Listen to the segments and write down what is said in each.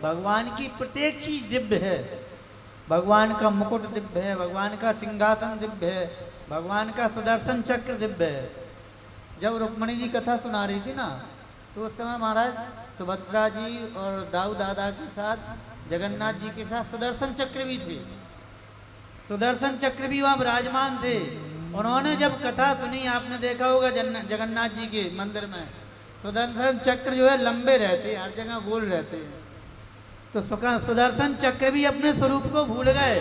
भगवान की प्रत्येक चीज दिव्य है। भगवान का मुकुट दिव्य है, भगवान का सिंहासन दिव्य है, भगवान का सुदर्शन चक्र दिव्य है। जब रुक्मणी जी कथा सुना रही थी ना, तो उस समय महाराज सुभद्रा जी और दाऊ दादा के साथ जगन्नाथ जी के साथ सुदर्शन चक्र भी थे। सुदर्शन चक्र भी वहाँ विराजमान थे। उन्होंने जब कथा सुनी, आपने देखा होगा जगन्नाथ जी के मंदिर में सुदर्शन चक्र जो है लंबे रहते, हर जगह गोल रहते हैं। तो सुदर्शन चक्र भी अपने स्वरूप को भूल गए,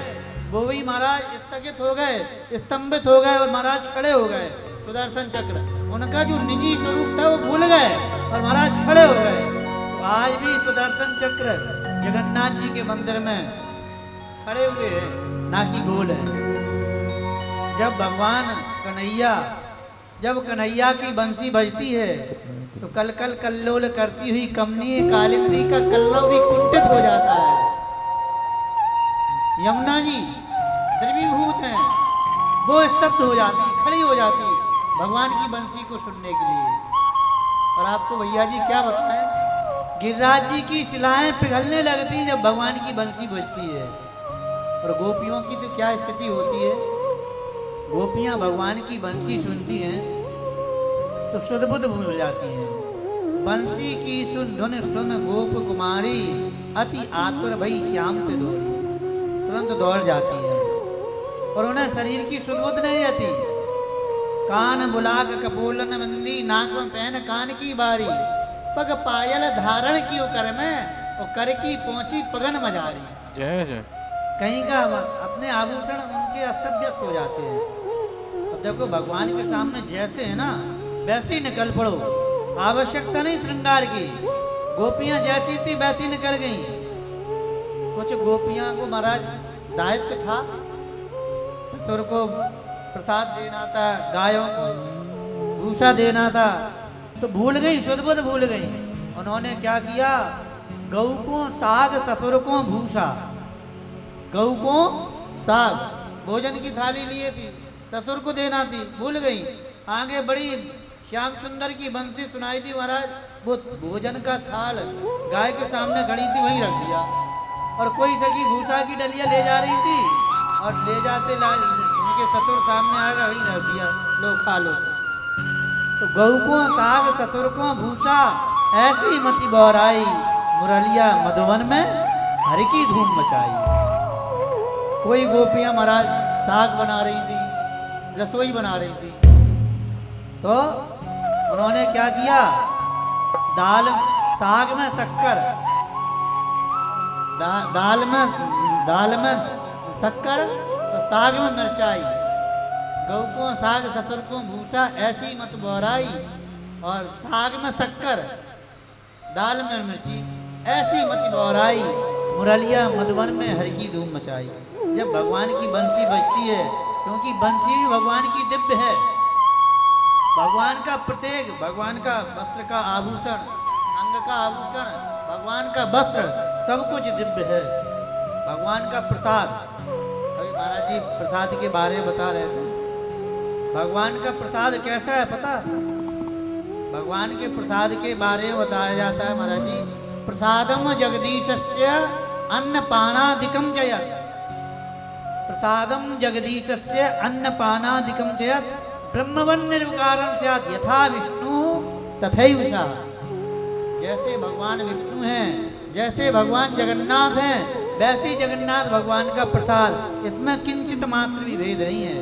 वो भी महाराज स्थगित हो गए, स्तंभित हो गए और महाराज खड़े हो गए। सुदर्शन चक्र उनका जो निजी स्वरूप था वो भूल गए और महाराज खड़े हो गए। तो आज भी सुदर्शन चक्र जगन्नाथ जी के मंदिर में खड़े हुए हैं, ना कि गोल है। जब भगवान कन्हैया, जब कन्हैया की बंसी बजती है तो कल कल कल्लोल करती हुई कमनीय कालिंदी का कल्लव भी कुंठित हो जाता है। यमुना जी द्रवीभूत हैं, वो स्तब्ध हो जाती, खड़ी हो जाती भगवान की बंसी को सुनने के लिए। और आपको भैया जी क्या बताएं, गिरिराज जी की शिलाएं पिघलने लगती जब भगवान की बंसी बजती है। और गोपियों की तो क्या स्थिति होती है, गोपियां भगवान की बंसी सुनती हैं तो शुद्ध बुद्ध भूल जाती हैं। बंसी की सुन धुन सुन गोप कुमारी, अति आतुर भई श्याम पे दौड़ी, तुरंत दौड़ जाती है। और उन्हें शरीर की शुद्ध बुद्ध नहीं रहती। कान बुलाक कपोलन मंदी, नाक में पहन कान की बारी, पग पायल धारण की कर में, और कर की पहुंची पगन मजारी। जय जय। कहीं का अपने आभूषण उनके अस्त व्यस्त हो जाते हैं। अब देखो भगवान के सामने जैसे है ना वैसे ही निकल पड़ो, आवश्यकता नहीं श्रृंगार की। गोपियां जैसी थी वैसी निकल गई। कुछ गोपियां को महाराज दायित्व था, ससुर को प्रसाद देना था, गायों को भूसा देना था, तो भूल गई, शुद्ध बुद्ध भूल गई। उन्होंने क्या किया, गऊ को साग ससुर को भूसा, गऊ को साग भोजन की थाली लिए थी, ससुर को देना थी, भूल गई। आगे बड़ी श्याम सुंदर की बंसी सुनाई थी महाराज, वो भोजन का थाल गाय के सामने खड़ी थी, वहीं रख दिया। और कोई सखी भूसा की डलिया ले जा रही थी और ले जाते उनके ससुर सामने आ गया, वहीं रख दिया, लो खा लो। तो गऊ को साग ससुर को भूसा, ऐसी मति बौराई, मुरलिया मधुवन में हरि की धूम मचाई। कोई गोपियां महाराज साग बना रही थी, रसोई बना रही थी, तो उन्होंने क्या किया, दाल साग में शक्कर, दाल में शक्कर तो साग में मिर्चाई, गऊ को साग ससुर को भूसा, ऐसी मत बोराई, और साग में शक्कर दाल में मिर्ची, ऐसी मत बोराई, मुरलिया मधुवन में हर की धूम मचाई। जब भगवान की बंसी बजती है, क्योंकि बंसी भी भगवान की दिव्य है, भगवान का प्रत्येक, भगवान का वस्त्र का आभूषण, अंग का आभूषण, भगवान का वस्त्र, सब कुछ दिव्य है। भगवान का प्रसाद, अभी महाराज जी प्रसाद के बारे में बता रहे थे। भगवान का प्रसाद कैसा है पता, भगवान के प्रसाद के बारे में बताया जाता है महाराज जी, प्रसादम जगदीशस्य अन्नपानादिकम जयत्, प्रसादम जगदीशस्य अन्नपानादिकम जयत्, ब्रह्मवन निर्विकारं स्यात् यथा विष्णु तथैव सा। जैसे भगवान विष्णु हैं, जैसे भगवान जगन्नाथ हैं, वैसे जगन्नाथ भगवान का प्रसाद, इसमें किंचित मात्र भी भेद नहीं है।